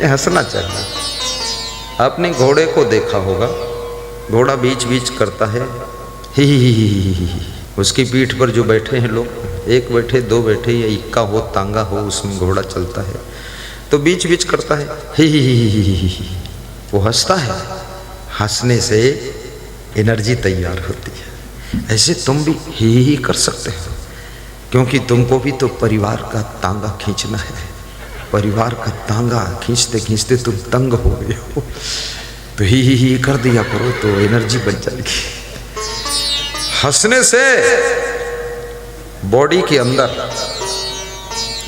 हंसना चाहिए। आपने घोड़े को देखा होगा, घोड़ा बीच बीच करता है ही। उसकी पीठ पर जो बैठे हैं लोग, एक बैठे दो बैठे या इक्का हो तांगा हो, उसमें घोड़ा चलता है तो बीच बीच करता है ही। वो हंसता है, हंसने से एनर्जी तैयार होती है। ऐसे तुम भी ही कर सकते हो, क्योंकि तुमको भी तो परिवार का तांगा खींचना है। परिवार का तांगा खींचते खींचते तुम तंग हो गए हो, तो ही कर दिया करो तो एनर्जी बन जाएगी। हंसने से बॉडी के अंदर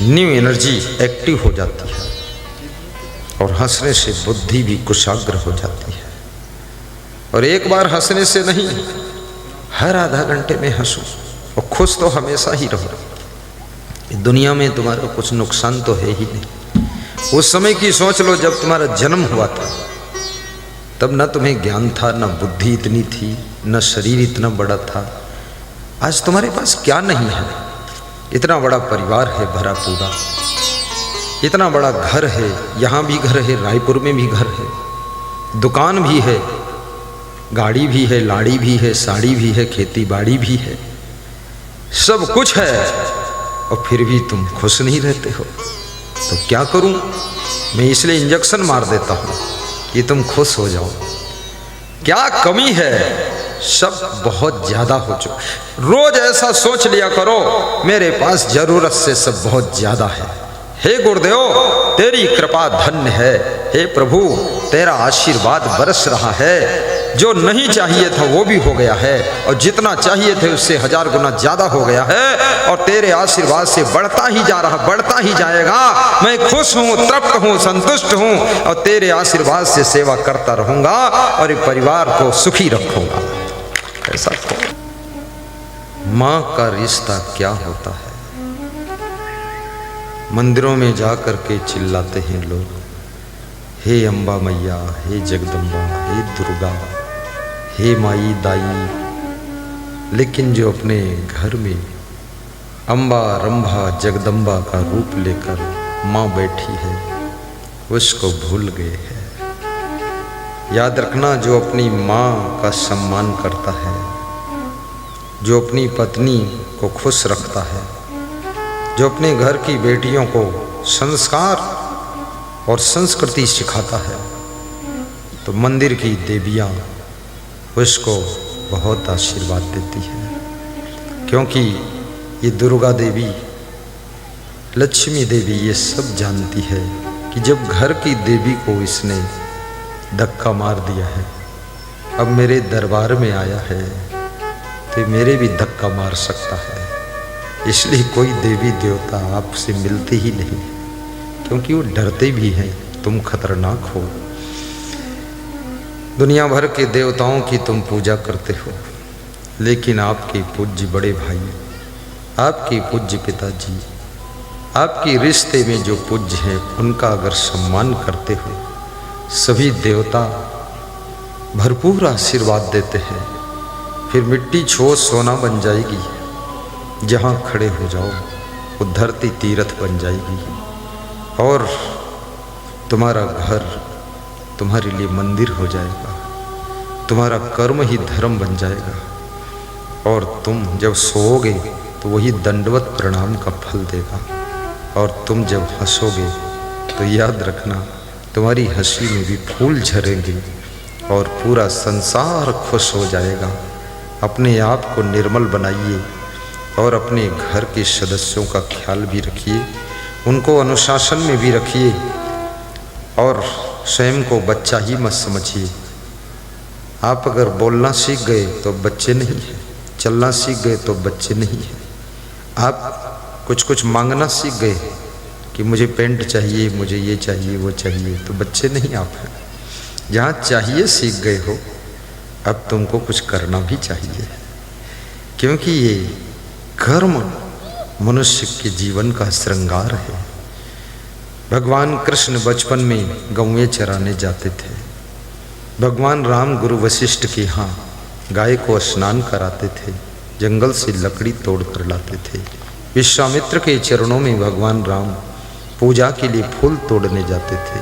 न्यू एनर्जी एक्टिव हो जाती है, और हंसने से बुद्धि भी कुशाग्र हो जाती है। और एक बार हंसने से नहीं, हर आधा घंटे में हंसो, और खुश तो हमेशा ही रहो। दुनिया में तुम्हारा कुछ नुकसान तो है ही नहीं। उस समय की सोच लो, जब तुम्हारा जन्म हुआ था तब न तुम्हें ज्ञान था, न बुद्धि इतनी थी, न शरीर इतना बड़ा था। आज तुम्हारे पास क्या नहीं है? इतना बड़ा परिवार है भरा पूरा, इतना बड़ा घर है, यहाँ भी घर है, रायपुर में भी घर है, दुकान भी है, गाड़ी भी है, लाड़ी भी है, साड़ी भी है, खेती बाड़ी भी है, सब कुछ है, और फिर भी तुम खुश नहीं रहते हो। तो क्या करूं? मैं इसलिए इंजेक्शन मार देता हूं कि तुम खुश हो जाओ। क्या कमी है? सब बहुत ज्यादा हो चुका। रोज ऐसा सोच लिया करो, मेरे पास जरूरत से सब बहुत ज्यादा है। हे गुरुदेव, तेरी कृपा धन्य है। हे प्रभु, तेरा आशीर्वाद बरस रहा है। जो नहीं चाहिए था वो भी हो गया है, और जितना चाहिए थे उससे 1000 गुना ज्यादा हो गया है, और तेरे आशीर्वाद से बढ़ता ही जा रहा, बढ़ता ही जाएगा। मैं खुश हूँ, तृप्त हूँ, संतुष्ट हूँ, और तेरे आशीर्वाद से सेवा करता रहूंगा, और परिवार को सुखी रखूंगा। ऐसा माँ का रिश्ता क्या होता है? मंदिरों में जाकर के चिल्लाते हैं लोग, हे अम्बा मैया, हे जगदम्बा, हे दुर्गा, हे माई दाई। लेकिन जो अपने घर में अम्बा रंभा जगदम्बा का रूप लेकर माँ बैठी है, उसको भूल गए हैं। याद रखना, जो अपनी माँ का सम्मान करता है, जो अपनी पत्नी को खुश रखता है, जो अपने घर की बेटियों को संस्कार और संस्कृति सिखाता है, तो मंदिर की देवियाँ उसको बहुत आशीर्वाद देती है। क्योंकि ये दुर्गा देवी, लक्ष्मी देवी ये सब जानती है कि जब घर की देवी को इसने धक्का मार दिया है, अब मेरे दरबार में आया है, तो मेरे भी धक्का मार सकता है। इसलिए कोई देवी देवता आपसे मिलते ही नहीं, क्योंकि वो डरते भी हैं तुम खतरनाक हो। दुनिया भर के देवताओं की तुम पूजा करते हो, लेकिन आपके पूज्य बड़े भाई, आपके पूज्य पिताजी, आपके रिश्ते में जो पूज्य हैं, उनका अगर सम्मान करते हो, सभी देवता भरपूर आशीर्वाद देते हैं। फिर मिट्टी छो सोना बन जाएगी, जहाँ खड़े हो जाओ वो धरती तीर्थ बन जाएगी, और तुम्हारा घर तुम्हारे लिए मंदिर हो जाएगा। तुम्हारा कर्म ही धर्म बन जाएगा, और तुम जब सोओगे तो वही दंडवत प्रणाम का फल देगा। और तुम जब हंसोगे तो याद रखना, तुम्हारी हंसी में भी फूल झरेंगे, और पूरा संसार खुश हो जाएगा। अपने आप को निर्मल बनाइए, और अपने घर के सदस्यों का ख्याल भी रखिए, उनको अनुशासन में भी रखिए, और स्वयं को बच्चा ही मत समझिए। आप अगर बोलना सीख गए तो बच्चे नहीं हैं, चलना सीख गए तो बच्चे नहीं हैं। आप कुछ मांगना सीख गए कि मुझे पेंट चाहिए, मुझे ये चाहिए, वो चाहिए, तो बच्चे नहीं आप हैं। जहाँ चाहिए सीख गए हो, अब तुमको कुछ करना भी चाहिए, क्योंकि ये कर्म मनुष्य के जीवन का श्रृंगार है। भगवान कृष्ण बचपन में गौएं चराने जाते थे। भगवान राम गुरु वशिष्ठ के यहाँ गाय को स्नान कराते थे, जंगल से लकड़ी तोड़ कर लाते थे। विश्वामित्र के चरणों में भगवान राम पूजा के लिए फूल तोड़ने जाते थे।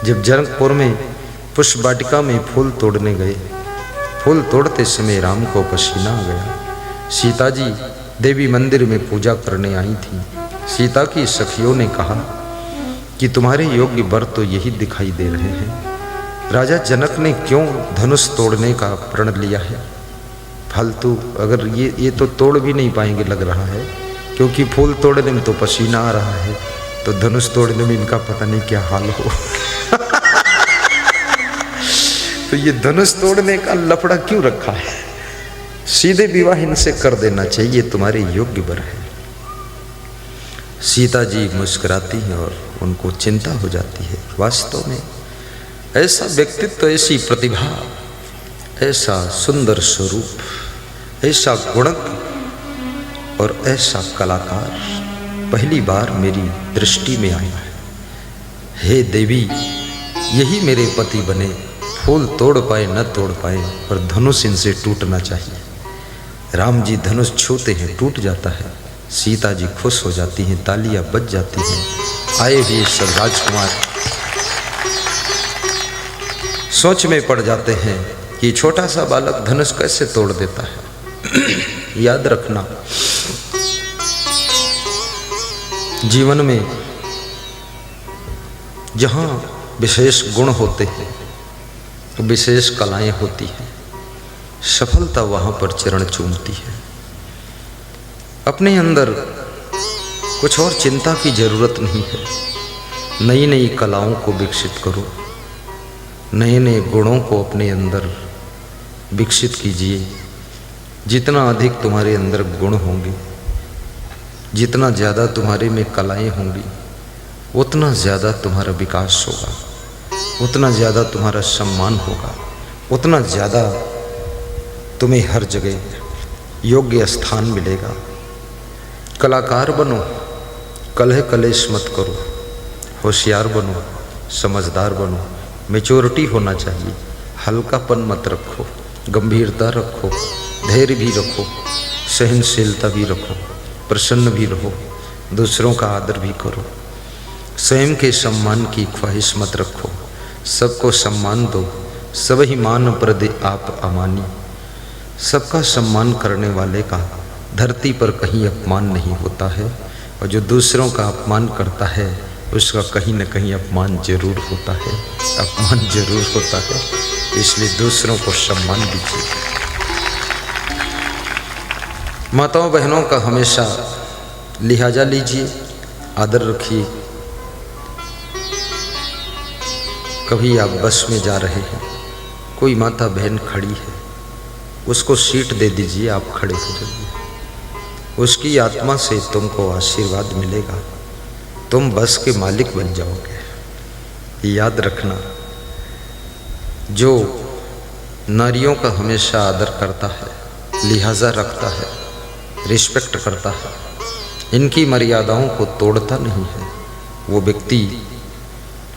जब जनकपुर में पुष्प वाटिका में फूल तोड़ने गए, फूल तोड़ते समय राम को पसीना आ गया। सीता जी देवी मंदिर में पूजा करने आई थी। सीता की सखियों ने कहा कि तुम्हारे योग्य वर तो यही दिखाई दे रहे हैं। राजा जनक ने क्यों धनुष तोड़ने का प्रण लिया है? फालतू, अगर ये तो तोड़ भी नहीं पाएंगे लग रहा है, क्योंकि फूल तोड़ने में तो पसीना आ रहा है, तो धनुष तोड़ने में इनका पता नहीं क्या हाल हो। तो ये धनुष तोड़ने का लफड़ा क्यों रखा है? सीधे विवाह इनसे कर देना चाहिए, तुम्हारे योग्य वर है। सीता जी मुस्कुराती हैं और उनको चिंता हो जाती है। वास्तव में ऐसा व्यक्तित्व, ऐसी प्रतिभा, ऐसा सुंदर स्वरूप, ऐसा गुणज्ञ और ऐसा कलाकार पहली बार मेरी दृष्टि में आया है। हे देवी, यही मेरे पति बने, फूल तोड़ पाए न तोड़ पाए, पर धनुष इनसे टूटना चाहिए। राम जी धनुष छूते हैं, टूट जाता है। सीता जी खुश हो जाती हैं, तालियां बज जाती हैं। आए हुए सब राजकुमार सोच में पड़ जाते हैं कि छोटा सा बालक धनुष कैसे तोड़ देता है। याद रखना, जीवन में जहाँ विशेष गुण होते हैं, विशेष कलाएं होती हैं, सफलता वहाँ पर चरण चूमती है। अपने अंदर कुछ और चिंता की जरूरत नहीं है। नई नई कलाओं को विकसित करो, नए नए गुणों को अपने अंदर विकसित कीजिए। जितना अधिक तुम्हारे अंदर गुण होंगे, जितना ज़्यादा तुम्हारे में कलाएं होंगी, उतना ज़्यादा तुम्हारा विकास होगा, उतना ज़्यादा तुम्हारा सम्मान होगा, उतना ज़्यादा तुम्हें हर जगह योग्य स्थान मिलेगा। कलाकार बनो, कलह कलेश मत करो, होशियार बनो, समझदार बनो, मैच्योरिटी होना चाहिए। हल्कापन मत रखो, गंभीरता रखो, धैर्य भी रखो, सहनशीलता भी रखो, प्रसन्न भी रहो, दूसरों का आदर भी करो। स्वयं के सम्मान की ख्वाहिश मत रखो, सबको सम्मान दो। सब ही मान प्रदे आप अमानी। सबका सम्मान करने वाले का धरती पर कहीं अपमान नहीं होता है, और जो दूसरों का अपमान करता है उसका कहीं न कहीं अपमान जरूर होता है, अपमान जरूर होता है। इसलिए दूसरों को सम्मान दीजिए। माताओं बहनों का हमेशा लिहाजा लीजिए, आदर रखिए। कभी आप बस में जा रहे हैं, कोई माता बहन खड़ी है, उसको सीट दे दीजिए, आप खड़े हो जाइए। उसकी आत्मा से तुमको आशीर्वाद मिलेगा, तुम बस के मालिक बन जाओगे। याद रखना, जो नारियों का हमेशा आदर करता है, लिहाजा रखता है, रिस्पेक्ट करता है, इनकी मर्यादाओं को तोड़ता नहीं है, वो व्यक्ति,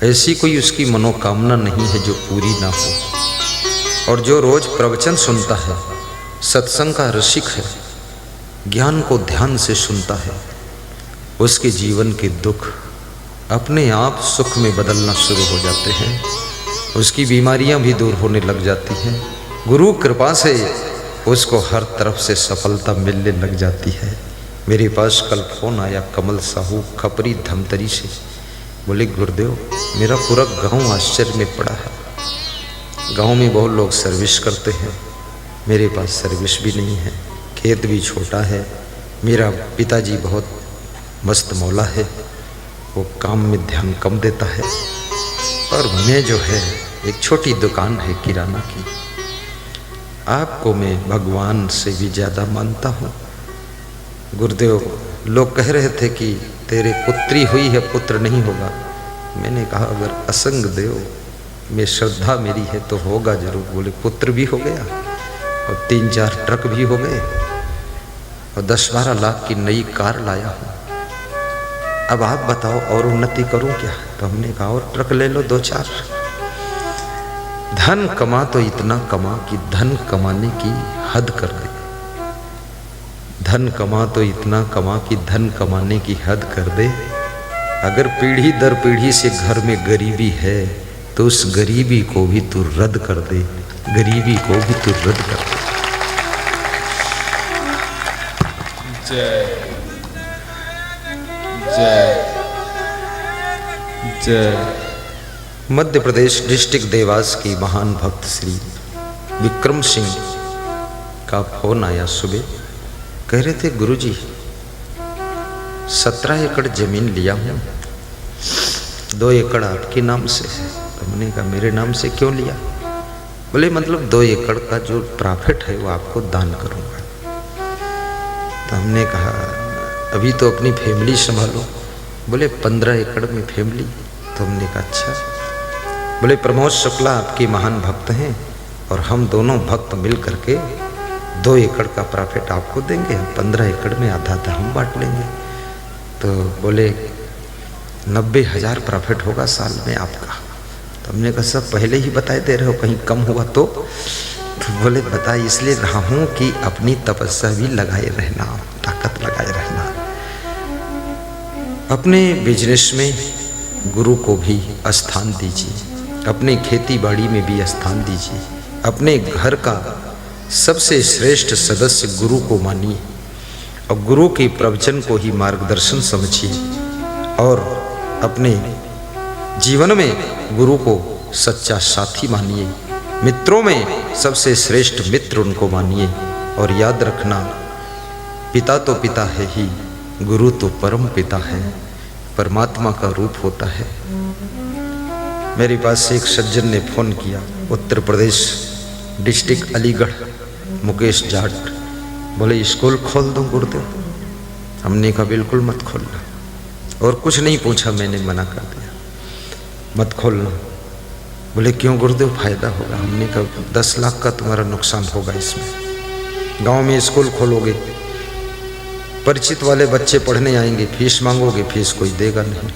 ऐसी कोई उसकी मनोकामना नहीं है जो पूरी ना हो। और जो रोज प्रवचन सुनता है, सत्संग का रसिक है, ज्ञान को ध्यान से सुनता है, उसके जीवन के दुख अपने आप सुख में बदलना शुरू हो जाते हैं। उसकी बीमारियां भी दूर होने लग जाती हैं। गुरु कृपा से उसको हर तरफ से सफलता मिलने लग जाती है। मेरे पास कल फोन आया कमल साहू खपरी धमतरी से, बोले गुरुदेव मेरा पूरा गांव आश्चर्य में पड़ा है। गांव में बहुत लोग सर्विस करते हैं, मेरे पास सर्विस भी नहीं है, खेत भी छोटा है, मेरा पिताजी बहुत मस्त मौला है, वो काम में ध्यान कम देता है, और मैं जो है एक छोटी दुकान है किराना की। आपको मैं भगवान से भी ज़्यादा मानता हूँ। गुरुदेव लोग कह रहे थे कि तेरे पुत्री हुई है, पुत्र नहीं होगा। मैंने कहा अगर असंग देव में श्रद्धा मेरी है तो होगा जरूर। बोले पुत्र भी हो गया और 3-4 ट्रक भी हो गए और 10-12 लाख की नई कार लाया हूँ। अब आप बताओ और उन्नति करूं क्या? तो हमने कहा और ट्रक ले लो 2-4। धन कमा तो इतना कमा कि धन कमाने की हद कर दे। धन कमा तो इतना कमा कि धन कमाने की हद कर दे। अगर पीढ़ी दर पीढ़ी से घर में गरीबी है तो उस गरीबी को भी तू रद्द कर दे, गरीबी को भी तू रद्द कर दे। जय जय जय। मध्य प्रदेश डिस्ट्रिक्ट देवास की महान भक्त श्री विक्रम सिंह का फोन आया सुबह। कह रहे थे गुरुजी 17 एकड़ जमीन लिया हूँ, 2 एकड़ आपके नाम से है। तो मैंने कहा मेरे नाम से क्यों लिया? बोले मतलब 2 एकड़ का जो प्रॉफिट है वो आपको दान करूँगा। तो हमने कहा अभी तो अपनी फैमिली संभालो। बोले 15 एकड़ में फैमिली। तो हमने कहा अच्छा। बोले प्रमोद शुक्ला आपके महान भक्त हैं और हम दोनों भक्त मिल करके 2 एकड़ का प्रॉफिट आपको देंगे, 15 एकड़ में आधा आधा हम बांट लेंगे। तो बोले 90,000 प्रॉफिट होगा साल में आपका। तो हमने कहा सब पहले ही बताए दे रहे हो, कहीं कम हुआ तो बोले बता इसलिए रहा हूँ कि अपनी तपस्या भी लगाए रहना, ताकत लगाए रहना। अपने बिजनेस में गुरु को भी स्थान दीजिए, अपने खेती बाड़ी में भी स्थान दीजिए, अपने घर का सबसे श्रेष्ठ सदस्य गुरु को मानिए और गुरु के प्रवचन को ही मार्गदर्शन समझिए और अपने जीवन में गुरु को सच्चा साथी मानिए। मित्रों में सबसे श्रेष्ठ मित्र उनको मानिए और याद रखना पिता तो पिता है ही, गुरु तो परम पिता है, परमात्मा का रूप होता है। मेरे पास एक सज्जन ने फ़ोन किया, उत्तर प्रदेश डिस्ट्रिक्ट अलीगढ़, मुकेश जाट। बोले स्कूल खोल दो गुरुदेव। हमने कहा बिल्कुल मत खोलना, और कुछ नहीं पूछा, मैंने मना कर दिया मत खोलना। बोले क्यों गुरुदेव, फायदा होगा। हमने कहा 10 लाख का तुम्हारा नुकसान होगा इसमें। गांव में स्कूल खोलोगे, परिचित वाले बच्चे पढ़ने आएंगे, फीस मांगोगे, फीस कोई देगा नहीं।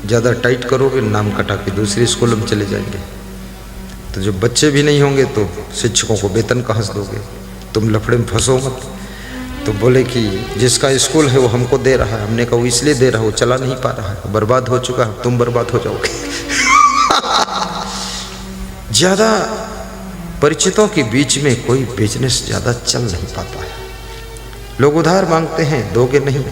ज़्यादा टाइट करोगे, नाम कटा के दूसरे स्कूल में चले जाएंगे। तो जब बच्चे भी नहीं होंगे तो शिक्षकों को वेतन कहाँ से दोगे? तुम लफड़े में फंसो मत। तो बोले कि जिसका स्कूल है वो हमको दे रहा है। हमने कहा वो इसलिए दे रहा है, वो चला नहीं पा रहा है, बर्बाद हो चुका है, तुम बर्बाद हो जाओगे। ज़्यादा परिचितों के बीच में कोई बिजनेस ज़्यादा चल नहीं पाता है। लोग उधार मांगते हैं, दोगे नहीं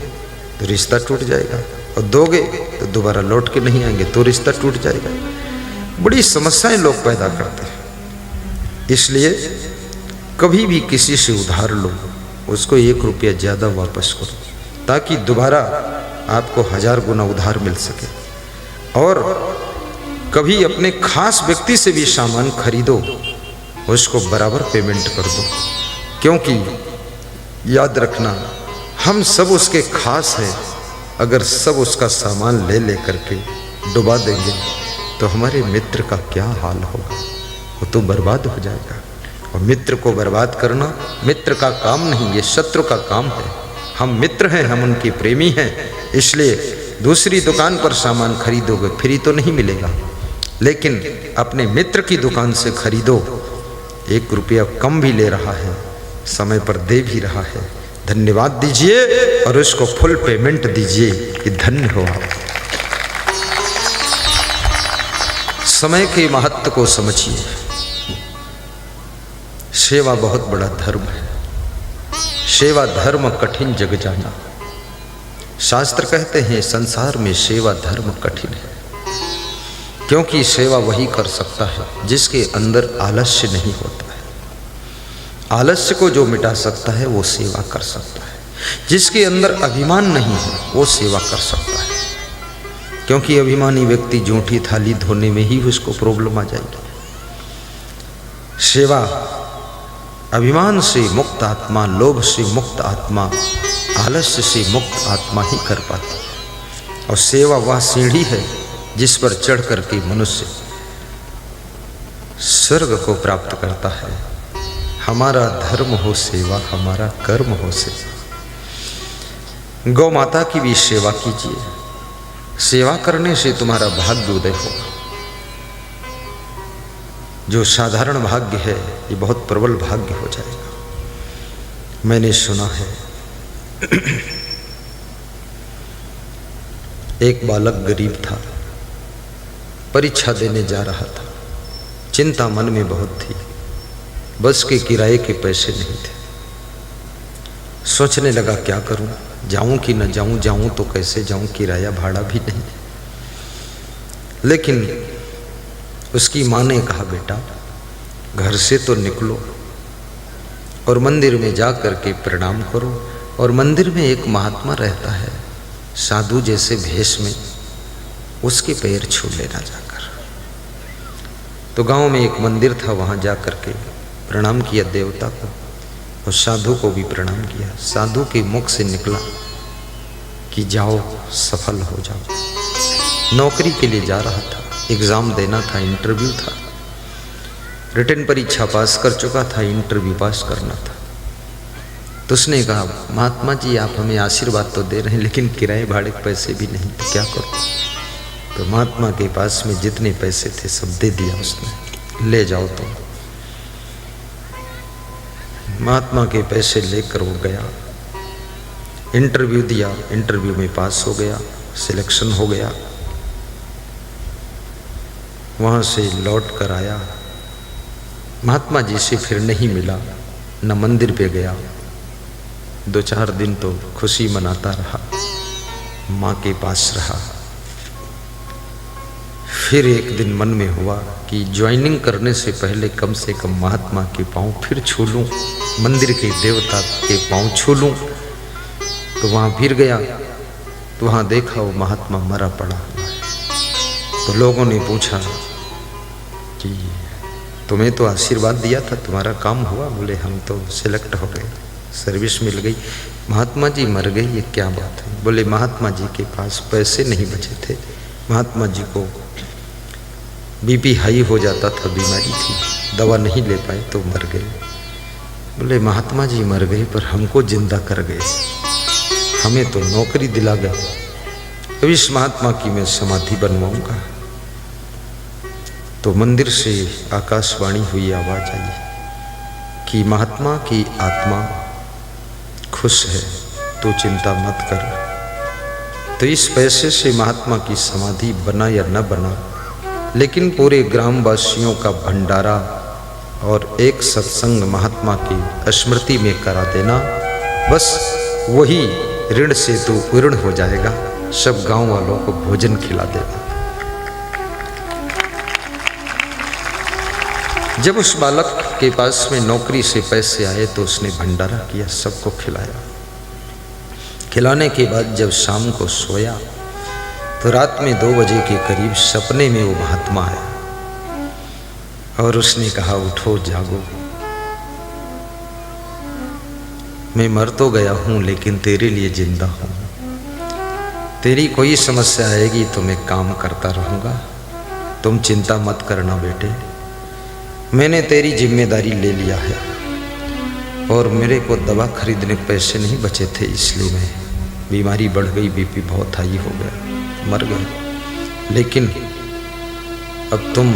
तो रिश्ता टूट जाएगा, और दोगे तो दोबारा लौट के नहीं आएंगे तो रिश्ता टूट जाएगा। बड़ी समस्याएं लोग पैदा करते हैं। इसलिए कभी भी किसी से उधार लो, उसको 1 रुपया ज़्यादा वापस करो, ताकि दोबारा आपको 1000 गुना उधार मिल सके। और कभी अपने खास व्यक्ति से भी सामान खरीदो, उसको बराबर पेमेंट कर दो, क्योंकि याद रखना हम सब उसके खास हैं। अगर सब उसका सामान ले ले करके डुबा देंगे तो हमारे मित्र का क्या हाल होगा? वो तो बर्बाद हो जाएगा। और मित्र को बर्बाद करना मित्र का काम नहीं, ये शत्रु का काम है। हम मित्र हैं, हम उनके प्रेमी हैं। इसलिए दूसरी दुकान पर सामान खरीदोगे फ्री तो नहीं मिलेगा, लेकिन अपने मित्र की दुकान से खरीदो, 1 रुपया कम भी ले रहा है, समय पर दे भी रहा है, धन्यवाद दीजिए और उसको फुल पेमेंट दीजिए कि धन्य हो आप। समय के महत्व को समझिए। सेवा बहुत बड़ा धर्म है। सेवा धर्म कठिन जग जाना। शास्त्र कहते हैं संसार में सेवा धर्म कठिन है, क्योंकि सेवा वही कर सकता है जिसके अंदर आलस्य नहीं होता है। आलस्य को जो मिटा सकता है वो सेवा कर सकता है। जिसके अंदर अभिमान नहीं है वो सेवा कर सकता है, क्योंकि अभिमानी व्यक्ति जूठी थाली धोने में ही उसको प्रॉब्लम आ जाएगी। सेवा अभिमान से मुक्त आत्मा, लोभ से मुक्त आत्मा, आलस्य से मुक्त आत्मा ही कर पाती है। और सेवा वह सीढ़ी है जिस पर चढ़ करके मनुष्य स्वर्ग को प्राप्त करता है। हमारा धर्म हो सेवा, हमारा कर्म हो सेवा। गौ माता की भी सेवा कीजिए। सेवा करने से तुम्हारा भाग्य उदय होगा। जो साधारण भाग्य है ये बहुत प्रबल भाग्य हो जाएगा। मैंने सुना है एक बालक गरीब था, परीक्षा देने जा रहा था। चिंता मन में बहुत थी, बस के किराए के पैसे नहीं थे। सोचने लगा क्या करूं, जाऊं कि न जाऊं, जाऊं तो कैसे जाऊं, किराया भाड़ा भी नहीं। लेकिन उसकी माँ ने कहा बेटा घर से तो निकलो और मंदिर में जा कर के प्रणाम करो, और मंदिर में एक महात्मा रहता है साधु जैसे भेष में, उसके पैर छू लेना जाकर। तो गांव में एक मंदिर था, वहां जा कर के प्रणाम किया देवता को और साधु को भी प्रणाम किया। साधु के मुख से निकला कि जाओ सफल हो जाओ। नौकरी के लिए जा रहा था, एग्ज़ाम देना था, इंटरव्यू था, रिटन परीक्षा पास कर चुका था, इंटरव्यू पास करना था। तो उसने कहा महात्मा जी आप हमें आशीर्वाद तो दे रहे हैं लेकिन किराए भाड़े के पैसे भी नहीं, तो क्या करूं। तो महात्मा के पास में जितने पैसे थे सब दे दिया उसने, ले जाओ तुम। महात्मा के पैसे लेकर वो गया, इंटरव्यू दिया, इंटरव्यू में पास हो गया, सिलेक्शन हो गया। वहाँ से लौट कर आया, महात्मा जी से फिर नहीं मिला, न मंदिर पे गया। 2-4 दिन तो खुशी मनाता रहा, माँ के पास रहा। फिर एक दिन मन में हुआ कि ज्वाइनिंग करने से पहले कम से कम महात्मा के पाँव फिर छू लूँ, मंदिर के देवता के पाँव छू लूँ। तो वहाँ फिर गया तो वहाँ देखा वो महात्मा मरा पड़ा हुआ है। तो लोगों ने पूछा कि तुम्हें तो आशीर्वाद दिया था, तुम्हारा काम हुआ? बोले हम तो सिलेक्ट हो गए, सर्विस मिल गई। महात्मा जी मर गए, ये क्या बात है? बोले महात्मा जी के पास पैसे नहीं बचे थे, महात्मा जी को बीपी हाई हो जाता था, बीमारी थी, दवा नहीं ले पाए तो मर गए। बोले महात्मा जी मर गए पर हमको जिंदा कर गए, हमें तो नौकरी दिला गए, अब इस महात्मा की मैं समाधि बनवाऊंगा। तो मंदिर से आकाशवाणी हुई, आवाज आई कि महात्मा की आत्मा खुश है, तो चिंता मत कर। तो इस पैसे से महात्मा की समाधि बना या न बना, लेकिन पूरे ग्रामवासियों का भंडारा और एक सत्संग महात्मा की स्मृति में करा देना, बस वही ऋण से तू पूर्ण हो जाएगा। सब गांव वालों को भोजन खिला देना। जब उस बालक के पास में नौकरी से पैसे आए तो उसने भंडारा किया, सबको खिलाया। खिलाने के बाद जब शाम को सोया तो रात में 2 बजे के करीब सपने में वो महात्मा आया और उसने कहा उठो जागो, मैं मर तो गया हूं लेकिन तेरे लिए जिंदा हूं। तेरी कोई समस्या आएगी तो मैं काम करता रहूंगा, तुम चिंता मत करना बेटे, मैंने तेरी जिम्मेदारी ले लिया है। और मेरे को दवा खरीदने के पैसे नहीं बचे थे, इसलिए मैं बीमारी बढ़ गई, बीपी बहुत हाई हो गया, मर गए। लेकिन अब तुम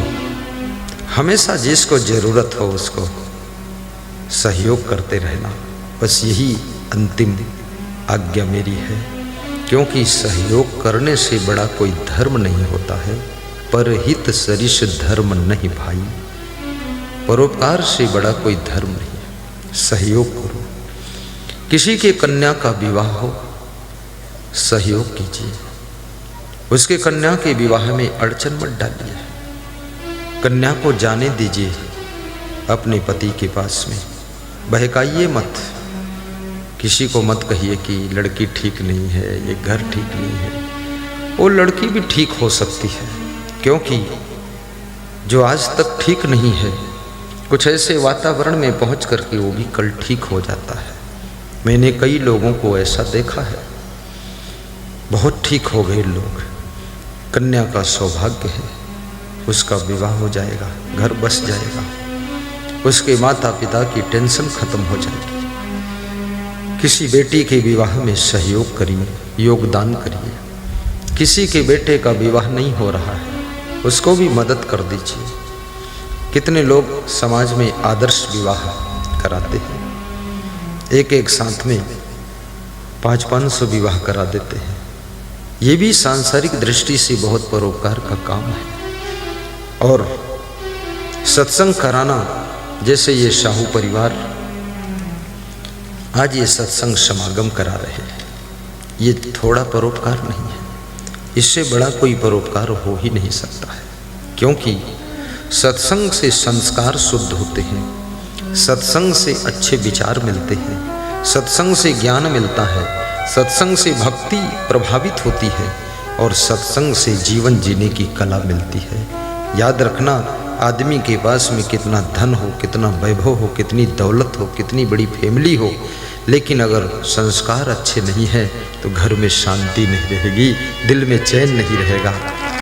हमेशा जिसको ज़रूरत हो उसको सहयोग करते रहना, बस यही अंतिम आज्ञा मेरी है। क्योंकि सहयोग करने से बड़ा कोई धर्म नहीं होता है, परहित सरिस धर्म नहीं भाई, परोपकार से बड़ा कोई धर्म नहीं है। सहयोग करो, किसी के कन्या का विवाह हो सहयोग कीजिए, उसके कन्या के विवाह में अड़चन मत डालिए, कन्या को जाने दीजिए अपने पति के पास में, बहकाइए मत, किसी को मत कहिए कि लड़की ठीक नहीं है, ये घर ठीक नहीं है। वो लड़की भी ठीक हो सकती है, क्योंकि जो आज तक ठीक नहीं है कुछ ऐसे वातावरण में पहुंच करके वो भी कल ठीक हो जाता है। मैंने कई लोगों को ऐसा देखा है, बहुत ठीक हो गए लोग, कन्या का सौभाग्य है, उसका विवाह हो जाएगा, घर बस जाएगा, उसके माता पिता की टेंशन खत्म हो जाएगी। किसी बेटी के विवाह में सहयोग करिए, योगदान करिए। किसी के बेटे का विवाह नहीं हो रहा है उसको भी मदद कर दीजिए। कितने लोग समाज में आदर्श विवाह कराते हैं, एक साथ में 500-500 विवाह करा देते हैं। ये भी सांसारिक दृष्टि से बहुत परोपकार का काम है। और सत्संग कराना, जैसे ये शाहू परिवार आज ये सत्संग समागम करा रहे हैं, ये थोड़ा परोपकार नहीं है, इससे बड़ा कोई परोपकार हो ही नहीं सकता है। क्योंकि सत्संग से संस्कार शुद्ध होते हैं, सत्संग से अच्छे विचार मिलते हैं, सत्संग से ज्ञान मिलता है, सत्संग से भक्ति प्रभावित होती है और सत्संग से जीवन जीने की कला मिलती है। याद रखना, आदमी के पास में कितना धन हो, कितना वैभव हो, कितनी दौलत हो, कितनी बड़ी फैमिली हो, लेकिन अगर संस्कार अच्छे नहीं हैं तो घर में शांति नहीं रहेगी, दिल में चैन नहीं रहेगा।